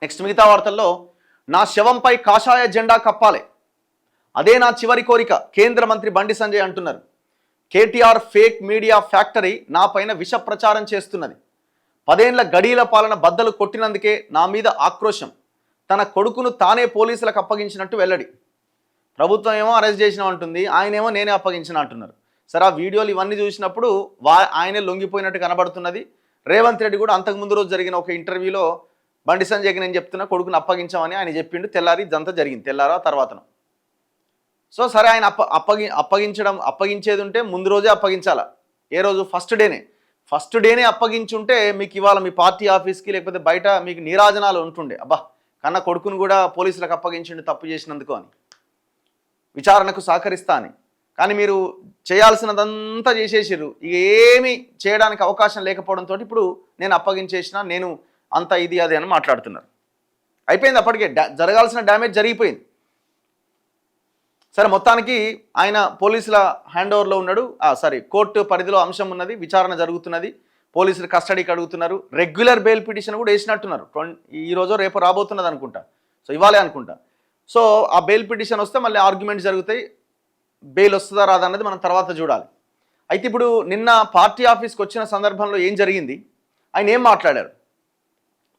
Next మిగతా వార్తల్లో నా శవంపై కాషాయ జెండా కప్పాలి, అదే నా చివరి కోరిక కేంద్ర మంత్రి బండి సంజయ్ అంటున్నారు. కేటీఆర్ ఫేక్ మీడియా ఫ్యాక్టరీ నా పైన విష ప్రచారం చేస్తున్నది. 10 ఏళ్ల గడీల పాలన బద్దలు కొట్టినందుకే నా మీద ఆక్రోశం. తన కొడుకును తానే పోలీసులకు అప్పగించినట్టు వెల్లడి. ప్రభుత్వం ఏమో అరెస్ట్ చేసినామంటుంది, ఆయనేమో నేనే అప్పగించిన అంటున్నారు. సరే, ఆ వీడియోలు ఇవన్నీ చూసినప్పుడు ఆయనే లొంగిపోయినట్టు కనబడుతున్నది. రేవంత్ రెడ్డి కూడా అంతకుముందు రోజు జరిగిన ఒక ఇంటర్వ్యూలో బండి సంజయ్కి నేను చెప్తున్నా కొడుకును అప్పగించామని ఆయన చెప్పిండు. తెల్లారి ఇదంతా జరిగింది, తెల్లారా తర్వాతను. సో సరే, ఆయన అప్పగించేది ఉంటే ముందు రోజే అప్పగించాలా. ఏ రోజు? ఫస్ట్ డేనే అప్పగించుంటే మీకు ఇవాళ మీ పార్టీ ఆఫీస్కి లేకపోతే బయట మీకు నీరాజనాలు ఉంటుండే. అబ్బా, కన్న కొడుకును కూడా పోలీసులకు అప్పగించండి తప్పు చేసినందుకు అని, విచారణకు సహకరిస్తా అని. కానీ మీరు చేయాల్సినదంతా చేసేసారు. ఇక ఏమీ చేయడానికి అవకాశం లేకపోవడంతో ఇప్పుడు నేను అప్పగించేసిన, నేను అంత ఇది అది అని మాట్లాడుతున్నారు. అయిపోయింది, అప్పటికే జరగాల్సిన డ్యామేజ్ జరిగిపోయింది. సరే, మొత్తానికి ఆయన పోలీసుల హ్యాండ్ ఓవర్లో ఉన్నాడు. కోర్టు పరిధిలో అంశం ఉన్నది, విచారణ జరుగుతున్నది, పోలీసులు కస్టడీకి అడుగుతున్నారు. రెగ్యులర్ బెయిల్ పిటిషన్ కూడా వేసినట్టున్నారు. ఈ రోజు రేపు రాబోతున్నది అనుకుంటా, సో ఇవాళే అనుకుంటా. సో ఆ బెయిల్ పిటిషన్ వస్తే మళ్ళీ ఆర్గ్యుమెంట్స్ జరుగుతాయి. బెయిల్ వస్తుందా రాదా అన్నది మనం తర్వాత చూడాలి. అయితే ఇప్పుడు నిన్న పార్టీ ఆఫీస్కి వచ్చిన సందర్భంలో ఏం జరిగింది, ఆయన ఏం మాట్లాడారు?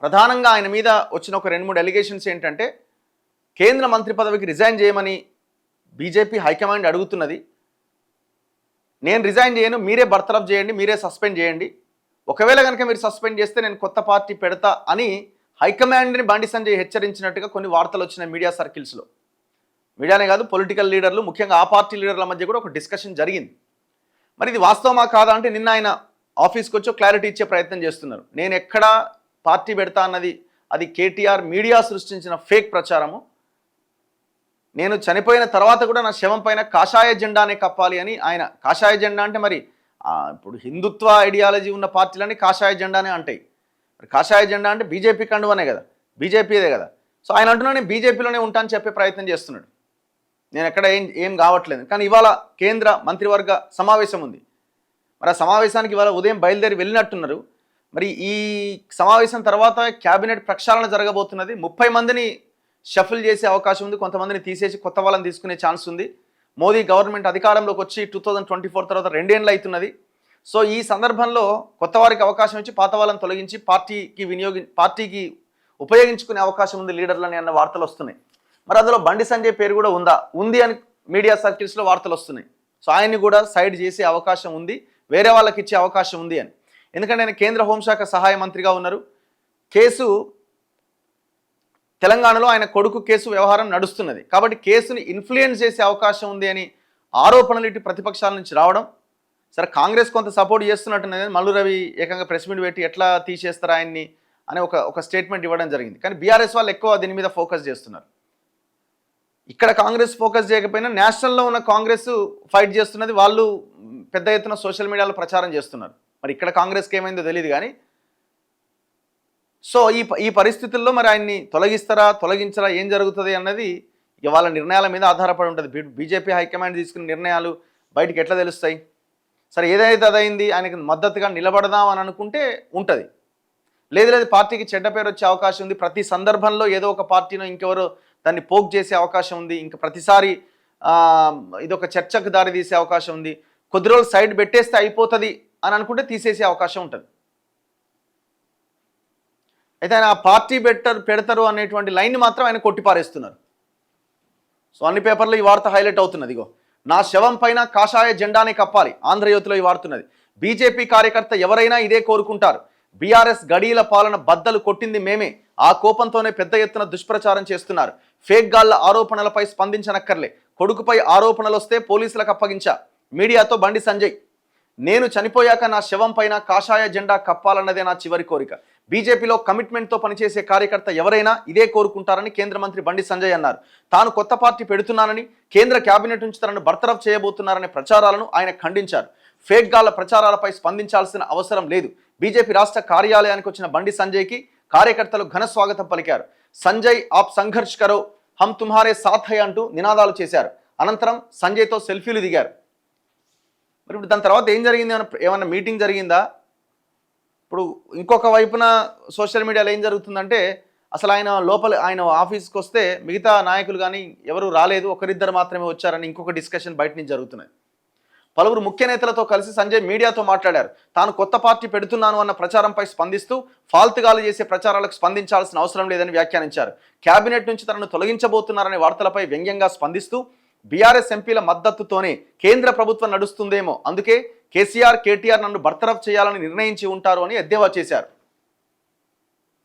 ప్రధానంగా ఆయన మీద వచ్చిన ఒక 2-3 ఎలిగేషన్స్ ఏంటంటే, కేంద్ర మంత్రి పదవికి రిజైన్ చేయమని బీజేపీ హైకమాండ్ అడుగుతున్నది. నేను రిజైన్ చేయను, మీరే బర్తరఫ్ చేయండి, మీరే సస్పెండ్ చేయండి. ఒకవేళ కనుక మీరు సస్పెండ్ చేస్తే నేను కొత్త పార్టీ పెడతా అని హైకమాండ్ని బండి సంజయ్ హెచ్చరించినట్టుగా కొన్ని వార్తలు వచ్చినాయి మీడియా సర్కిల్స్లో. మీడియానే కాదు, పొలిటికల్ లీడర్లు, ముఖ్యంగా ఆ పార్టీ లీడర్ల మధ్య కూడా ఒక డిస్కషన్ జరిగింది. మరి ఇది వాస్తవమా కాదా అంటే నిన్న ఆయన ఆఫీస్కి వచ్చి క్లారిటీ ఇచ్చే ప్రయత్నం చేస్తున్నారు. నేను ఎక్కడా పార్టీ పెడతా అన్నది అది కేటీఆర్ మీడియా సృష్టించిన ఫేక్ ప్రచారము. నేను చనిపోయిన తర్వాత కూడా నా శవం పైన కాషాయ జెండానే కప్పాలి అని ఆయన. కాషాయ జెండా అంటే మరి ఇప్పుడు హిందుత్వ ఐడియాలజీ ఉన్న పార్టీలన్నీ కాషాయ జెండానే అంటాయి. మరి కాషాయ జెండా అంటే బీజేపీ కండువనే కదా, బీజేపీదే కదా. సో ఆయన అంటున్నా నేను బీజేపీలోనే ఉంటానని చెప్పే ప్రయత్నం చేస్తున్నాడు. నేను ఎక్కడ ఏం కావట్లేదు. కానీ ఇవాళ కేంద్ర మంత్రివర్గ సమావేశం ఉంది. మరి ఆ సమావేశానికి ఇవాళ ఉదయం బయలుదేరి వెళ్ళినట్టున్నారు. మరి ఈ సమావేశం తర్వాత క్యాబినెట్ ప్రక్షాళన జరగబోతున్నది. 30 మందిని షఫిల్ చేసే అవకాశం ఉంది, కొంతమందిని తీసేసి కొత్త వాళ్ళని తీసుకునే ఛాన్స్ ఉంది. మోదీ గవర్నమెంట్ అధికారంలోకి వచ్చి 2024 తర్వాత 2 ఏళ్ళు అవుతున్నది. సో ఈ సందర్భంలో కొత్త వారికి అవకాశం ఇచ్చి పాత వాళ్ళని తొలగించి పార్టీకి ఉపయోగించుకునే అవకాశం ఉంది లీడర్లని అన్న వార్తలు వస్తున్నాయి. మరి అందులో బండి సంజయ్ పేరు కూడా ఉంది అని మీడియా సర్కిల్స్లో వార్తలు వస్తున్నాయి. సో ఆయన్ని కూడా సైడ్ చేసే అవకాశం ఉంది, వేరే వాళ్ళకి ఇచ్చే అవకాశం ఉంది అని. ఎందుకంటే ఆయన కేంద్ర హోంశాఖ సహాయ మంత్రిగా ఉన్నారు. తెలంగాణలో ఆయన కొడుకు కేసు వ్యవహారం నడుస్తున్నది కాబట్టి కేసుని ఇన్ఫ్లుయెన్స్ చేసే అవకాశం ఉంది అని ఆరోపణలు ఇటు ప్రతిపక్షాల నుంచి రావడం. సరే, కాంగ్రెస్ కొంత సపోర్ట్ చేస్తున్నట్టున్నది. మల్లు రవి ఏకంగా ప్రెస్ మీట్ పెట్టి ఎట్లా తీసేస్తారు ఆయన్ని అని ఒక స్టేట్మెంట్ ఇవ్వడం జరిగింది. కానీ బీఆర్ఎస్ వాళ్ళు ఎక్కువ దీని మీద ఫోకస్ చేస్తున్నారు. ఇక్కడ కాంగ్రెస్ ఫోకస్ చేయకపోయినా నేషనల్లో ఉన్న కాంగ్రెస్ ఫైట్ చేస్తున్నది. వాళ్ళు పెద్ద ఎత్తున సోషల్ మీడియాలో ప్రచారం చేస్తున్నారు. మరి ఇక్కడ కాంగ్రెస్కి ఏమైందో తెలియదు. కానీ సో ఈ పరిస్థితుల్లో మరి ఆయన్ని తొలగించరా ఏం జరుగుతుంది అన్నది ఇక వాళ్ళ నిర్ణయాల మీద ఆధారపడి ఉంటుంది. బీజేపీ హైకమాండ్ తీసుకున్న నిర్ణయాలు బయటికి ఎట్లా తెలుస్తాయి? సరే, ఏదైతే అదైంది, ఆయనకి మద్దతుగా నిలబడదాం అని అనుకుంటే ఉంటుంది. లేదు పార్టీకి చెడ్డ పేరు వచ్చే అవకాశం ఉంది. ప్రతి సందర్భంలో ఏదో ఒక పార్టీనో ఇంకెవరో దాన్ని పోక్ చేసే అవకాశం ఉంది. ఇంకా ప్రతిసారి ఇదొక చర్చకు దారి తీసే అవకాశం ఉంది. కొద్ది రోజులు సైడ్ పెట్టేస్తే అయిపోతుంది అని అనుకుంటే తీసేసే అవకాశం ఉంటుంది. అయితే ఆయన ఆ పార్టీ పెడతారు అనేటువంటి లైన్ని మాత్రం ఆయన కొట్టిపారేస్తున్నారు. సో అన్ని పేపర్లో ఈ వార్త హైలైట్ అవుతున్నది. ఇగో, నా శవం పైన కాషాయ జెండానే కప్పాలి, ఆంధ్రజ్యోతిలో ఈ వార్తున్నది. బీజేపీ కార్యకర్త ఎవరైనా ఇదే కోరుకుంటారు. బీఆర్ఎస్ గడీల పాలన బద్దలు కొట్టింది మేమే, ఆ కోపంతోనే పెద్ద ఎత్తున దుష్ప్రచారం చేస్తున్నారు. ఫేక్ గాళ్ల ఆరోపణలపై స్పందించనక్కర్లే, కొడుకుపై ఆరోపణలు వస్తే పోలీసులకు అప్పగించా. మీడియాతో బండి సంజయ్, నేను చనిపోయాక నా శవం పైన కాషాయ జెండా కప్పాలన్నదే నా చివరి కోరిక. బీజేపీలో కమిట్మెంట్తో పనిచేసే కార్యకర్త ఎవరైనా ఇదే కోరుకుంటారని కేంద్ర మంత్రి బండి సంజయ్ అన్నారు. తాను కొత్త పార్టీ పెడుతున్నానని, కేంద్ర కేబినెట్ నుంచి తనను బర్తరఫ్ చేయబోతున్నారనే ప్రచారాలను ఆయన ఖండించారు. ఫేక్ గాళ్ల ప్రచారాలపై స్పందించాల్సిన అవసరం లేదు. బీజేపీ రాష్ట్ర కార్యాలయానికి వచ్చిన బండి సంజయ్కి కార్యకర్తలు ఘన స్వాగతం పలికారు. సంజయ్ ఆప్ సంఘర్ష్ కరో, హమ్ తుమ్హారే సాథ్ హై అంటూ నినాదాలు చేశారు. అనంతరం సంజయ్తో సెల్ఫీలు దిగారు. మరి ఇప్పుడు దాని తర్వాత ఏం జరిగింది? ఏమన్నా మీటింగ్ జరిగిందా? ఇప్పుడు ఇంకొక వైపున సోషల్ మీడియాలో ఏం జరుగుతుందంటే అసలు ఆయన లోపల ఆయన ఆఫీస్కి వస్తే మిగతా నాయకులు కానీ ఎవరు రాలేదు, ఒకరిద్దరు మాత్రమే వచ్చారని ఇంకొక డిస్కషన్ బయట నుంచి జరుగుతున్నాయి. పలువురు ముఖ్య నేతలతో కలిసి సంజయ్ మీడియాతో మాట్లాడారు. తాను కొత్త పార్టీ పెడుతున్నాను అన్న ప్రచారంపై స్పందిస్తూ ఫాల్తుగాలు చేసే ప్రచారాలకు స్పందించాల్సిన అవసరం లేదని వ్యాఖ్యానించారు. కేబినెట్ నుంచి తనను తొలగించబోతున్నారనే వార్తలపై వ్యంగ్యంగా స్పందిస్తూ బీఆర్ఎస్ ఎంపీల మద్దతుతోనే కేంద్ర ప్రభుత్వం నడుస్తుందేమో, అందుకే కేసీఆర్ కేటీఆర్ నన్ను బర్తరఫ్ చేయాలని నిర్ణయించి ఉంటారు అని ఎద్దేవా చేశారు.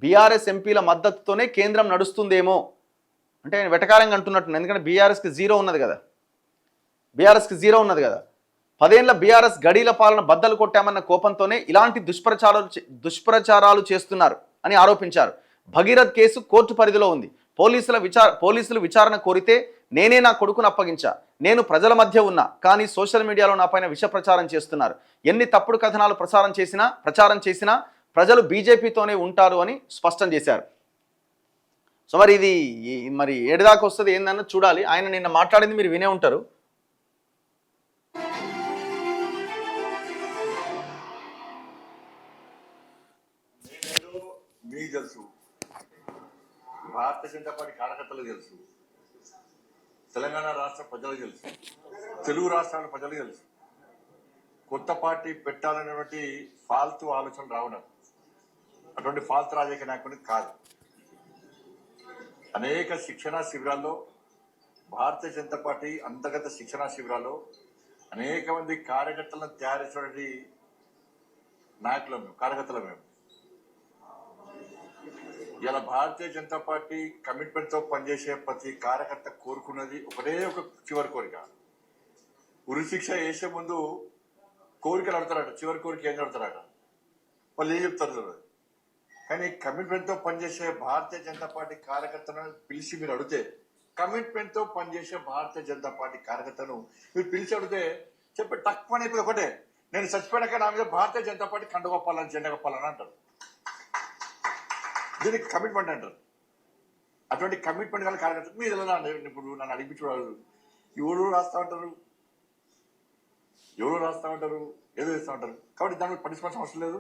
బీఆర్ఎస్ ఎంపీల మద్దతుతోనే కేంద్రం నడుస్తుందేమో అంటే ఆయన వెటకారంగా అంటున్నట్టు, ఎందుకంటే బీఆర్ఎస్కి జీరో ఉన్నది కదా, బీఆర్ఎస్కి జీరో ఉన్నది కదా. 10 ఏళ్ల బీఆర్ఎస్ గడీల పాలన బద్దలు కొట్టామన్న కోపంతోనే ఇలాంటి దుష్ప్రచారాలు చేస్తున్నారు అని ఆరోపించారు. భగీరథ్ కేసు కోర్టు పరిధిలో ఉంది. పోలీసులు విచారణ కోరితే నేనే నా కొడుకును అప్పగించా. నేను ప్రజల మధ్య ఉన్నా, కానీ సోషల్ మీడియాలో నా పైన విష ప్రచారం చేస్తున్నారు. ఎన్ని తప్పుడు కథనాలు ప్రచారం చేసినా ప్రజలు బీజేపీతోనే ఉంటారు అని స్పష్టం చేశారు. సో మరి ఇది మరి ఏడుదాకా వస్తుంది ఏందన్న చూడాలి. ఆయన నిన్న మాట్లాడింది మీరు వినే ఉంటారు. మీకు తెలుసు, భారతీయ జనతా పార్టీ కార్యకర్తలకు తెలుసు, తెలంగాణ రాష్ట్ర ప్రజలకు తెలుసు, తెలుగు రాష్ట్రాల ప్రజలకు తెలుసు. కొత్త పార్టీ పెట్టాలనేటువంటి ఫాల్తు ఆలోచన రావడం అటువంటి ఫాల్తు రాజకీయ నాయకుడికి కాదు. అనేక శిక్షణా శిబిరాల్లో, భారతీయ జనతా పార్టీ అంతర్గత శిక్షణా శిబిరాల్లో అనేక మంది కార్యకర్తలను తయారు చేసినటువంటి నాయకులం మేము, కార్యకర్తలు మేము. ఇలా భారతీయ జనతా పార్టీ కమిట్మెంట్ తో పనిచేసే ప్రతి కార్యకర్త కోరుకున్నది ఒకటే ఒక చివరి కోరిక. ఉరి శిక్ష వేసే ముందు కోరికలు అడతారట, చివరి కోరిక ఏం అడతారట, వాళ్ళు ఏం చెప్తారు. కానీ కమిట్మెంట్ తో పనిచేసే భారతీయ జనతా పార్టీ కార్యకర్తను పిలిచి మీరు అడిగితే, కమిట్మెంట్ తో పనిచేసే భారతీయ జనతా పార్టీ కార్యకర్తను మీరు పిలిచి అడిగితే చెప్పి తక్కువ అయిపోయి ఒకటే, నేను చచ్చిపోయినాక నా మీద భారతీయ జనతా పార్టీ కండగొప్పాలని జెండా కప్పాలని అంటారు. దీనికి కమిట్మెంట్ అంటారు. అటువంటి కమిట్మెంట్ కానీ కార్యకర్తలు మీరు ఎలా ఇప్పుడు నన్ను అడిగించుకోవాలి, ఎవరు రాస్తా ఉంటారు, ఏదో చేస్తూ ఉంటారు. కాబట్టి దాన్ని పట్టించుకోవాల్సిన అవసరం లేదు,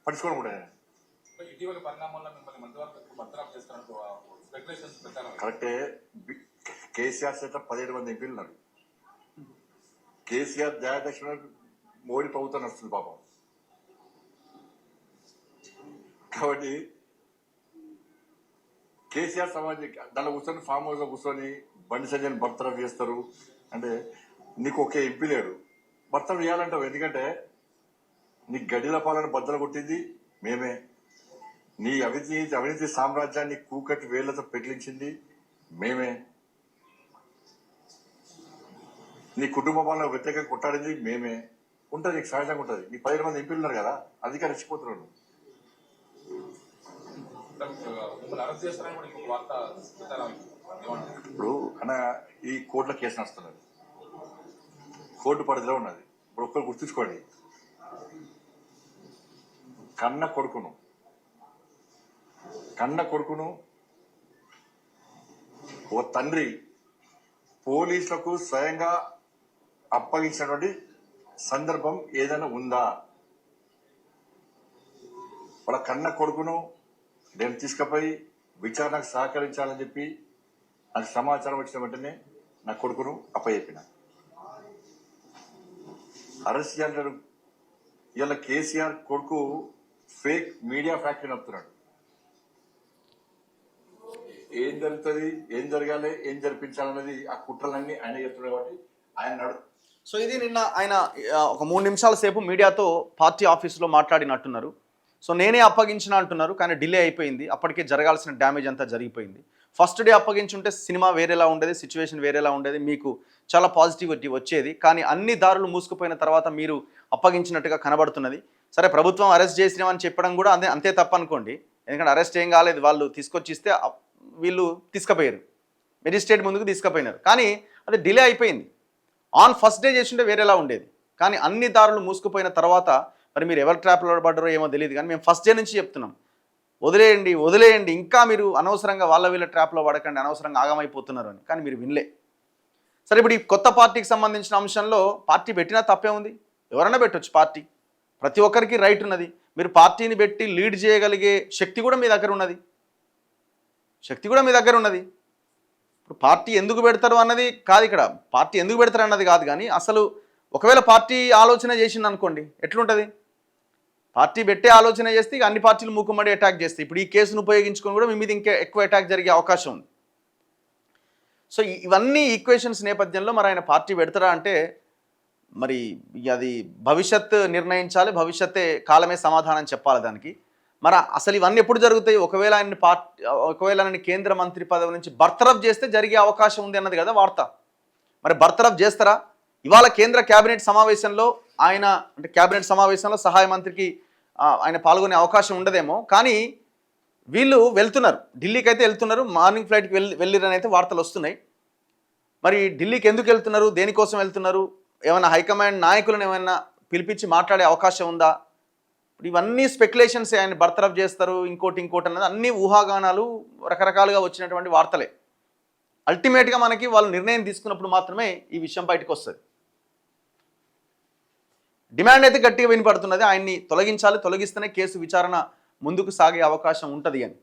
పట్టించుకోవడం కూడా. కరెక్టే. కేసీఆర్ చేత 17 మంది ఎంపీలు ఉన్నారు. కేసీఆర్ దయాదక్షిణ మోడీ ప్రభుత్వం నడుస్తుంది పాపం. కాబట్టి కేసీఆర్ సమాజం దానిలో కూర్చొని ఫామ్ హౌస్ లో కూర్చొని బండి సంజయ్ బర్తరఫ్ చేస్తారు అంటే నీకు ఒకే ఎంపీ లేడు, బర్తరఫ్ చేయాలంటావు. ఎందుకంటే నీ గడిల పాలన బద్దలు కొట్టింది మేమే, నీ అవినీతి సామ్రాజ్యాన్ని కూకటి వేళ్లతో పెకిలించింది మేమే, నీ కుటుంబ పాలన వ్యతిరేకంగా కొట్టాడింది మేమే. ఉంటుంది, నీకు సహజంగా ఉంటుంది. నీ 17 మంది ఎంపీలు ఉన్నారు కదా, అధికారం ఇచ్చిపోతున్నాడు. ఇప్పుడు అన్న ఈ కోర్టులో కేసు నడుస్తున్నది, కోర్టు పరిధిలో ఉన్నది. ఇప్పుడు ఒక్కరు గుర్తుంచుకోండి, కన్న కొడుకును ఓ తండ్రి పోలీసులకు స్వయంగా అప్పగించినటువంటి సందర్భం ఏదైనా ఉందా? వాళ్ళ కన్న కొడుకును నేను తీసుకుపోయి విచారణకు సహకరించాలని చెప్పి నాకు సమాచారం వచ్చిన వెంటనే నా కొడుకును అప్పచెప్పిన. అరెస్ట్ చేయాలంటారు. ఇలా కేసీఆర్ కొడుకు ఫేక్ మీడియా ఫ్యాక్టరీ నడుపుతున్నాడు. ఏం జరుగుతుంది, ఏం జరగాలి, ఏం జరిపించాలన్నది ఆ కుట్రలన్నీ ఆయన చెప్తున్నాడు. కాబట్టి ఆయన సో ఇది నిన్న ఆయన ఒక 3 నిమిషాల సేపు మీడియాతో పార్టీ ఆఫీసులో మాట్లాడినట్టున్నారు. సో నేనే అప్పగించిన అంటున్నారు, కానీ డిలే అయిపోయింది. అప్పటికే జరగాల్సిన డ్యామేజ్ అంతా జరిగిపోయింది. ఫస్ట్ డే అప్పగించుంటే సినిమా వేరేలా ఉండేది, సిచ్యువేషన్ వేరేలా ఉండేది, మీకు చాలా పాజిటివిటీ వచ్చేది. కానీ అన్ని దారులు మూసుకుపోయిన తర్వాత మీరు అప్పగించినట్టుగా కనబడుతున్నది. సరే, ప్రభుత్వం అరెస్ట్ చేసినామని చెప్పడం కూడా అంతే తప్పు అనుకోండి. ఎందుకంటే అరెస్ట్ ఏం కాలేదు, వాళ్ళు తీసుకొచ్చి ఇస్తే వీళ్ళు తీసుకుపోయారు, మెజిస్ట్రేట్ ముందుకు తీసుకుపోయినారు. కానీ అది డిలే అయిపోయింది. ఆన్ ఫస్ట్ డే చేసింటే వేరేలా ఉండేది. కానీ అన్ని దారులు మూసుకుపోయిన తర్వాత మరి మీరు ఎవరు ట్రాప్లో పడ్డారో ఏమో తెలియదు. కానీ మేము ఫస్ట్ డే నుంచి చెప్తున్నాం, వదిలేయండి, ఇంకా మీరు అనవసరంగా వీళ్ళ ట్రాప్లో పడకండి, అనవసరంగా ఆగమైపోతున్నారు అని. కానీ మీరు వినలే. సరే, ఇప్పుడు ఈ కొత్త పార్టీకి సంబంధించిన అంశంలో పార్టీ పెట్టినా తప్పే ఉంది. ఎవరైనా పెట్టవచ్చు పార్టీ, ప్రతి ఒక్కరికి రైట్ ఉన్నది. మీరు పార్టీని పెట్టి లీడ్ చేయగలిగే శక్తి కూడా మీ దగ్గర ఉన్నది. శక్తి కూడా మీ దగ్గర ఉన్నది. ఇప్పుడు పార్టీ ఎందుకు పెడతారు అన్నది కాదు ఇక్కడ, పార్టీ ఎందుకు పెడతారు అన్నది కాదు, కానీ అసలు ఒకవేళ పార్టీ ఆలోచన చేసింది అనుకోండి ఎట్లుంటుంది? పార్టీ పెట్టే ఆలోచన చేస్తే ఇక అన్ని పార్టీలు మూకుమ్మడి అటాక్ చేస్తాయి. ఇప్పుడు ఈ కేసును ఉపయోగించుకొని కూడా మీ మీద ఇంకా ఎక్కువ అటాక్ జరిగే అవకాశం ఉంది. సో ఇవన్నీ ఈక్వేషన్స్ నేపథ్యంలో మరి ఆయన పార్టీ పెడతారా అంటే మరి అది భవిష్యత్ నిర్ణయించాలి, భవిష్యత్తే కాలమే సమాధానం చెప్పాలి దానికి. మరి అసలు ఇవన్నీ ఎప్పుడు జరుగుతాయి? ఒకవేళ ఆయన కేంద్ర మంత్రి పదవి నుంచి బర్తరఫ్ చేస్తే జరిగే అవకాశం ఉంది అన్నది కదా వార్త. మరి బర్తరఫ్ చేస్తారా? ఇవాళ కేంద్ర కేబినెట్ సమావేశంలో ఆయన అంటే కేబినెట్ సమావేశంలో సహాయ మంత్రికి ఆయన పాల్గొనే అవకాశం ఉండదేమో, కానీ వీళ్ళు వెళ్తున్నారు, ఢిల్లీకి అయితే వెళ్తున్నారు, మార్నింగ్ ఫ్లైట్కి వెళ్ళిరని అయితే వార్తలు వస్తున్నాయి. మరి ఢిల్లీకి ఎందుకు వెళ్తున్నారు, దేనికోసం వెళ్తున్నారు, ఏమైనా హైకమాండ్ నాయకులను ఏమైనా పిలిపించి మాట్లాడే అవకాశం ఉందా? ఇవన్నీ స్పెక్యులేషన్స్. ఆయన బర్తరఫ్ చేస్తారు, ఇంకోటి అన్నది అన్ని ఊహాగానాలు, రకరకాలుగా వచ్చినటువంటి వార్తలే. అల్టిమేట్గా మనకి వాళ్ళు నిర్ణయం తీసుకున్నప్పుడు మాత్రమే ఈ విషయం బయటకు వస్తుంది. డిమాండ్ అయితే గట్టిగా వినపడుతున్నది, ఆయన్ని తొలగించాలి, తొలగిస్తేనే కేసు విచారణ ముందుకు సాగే అవకాశం ఉంటుంది అని.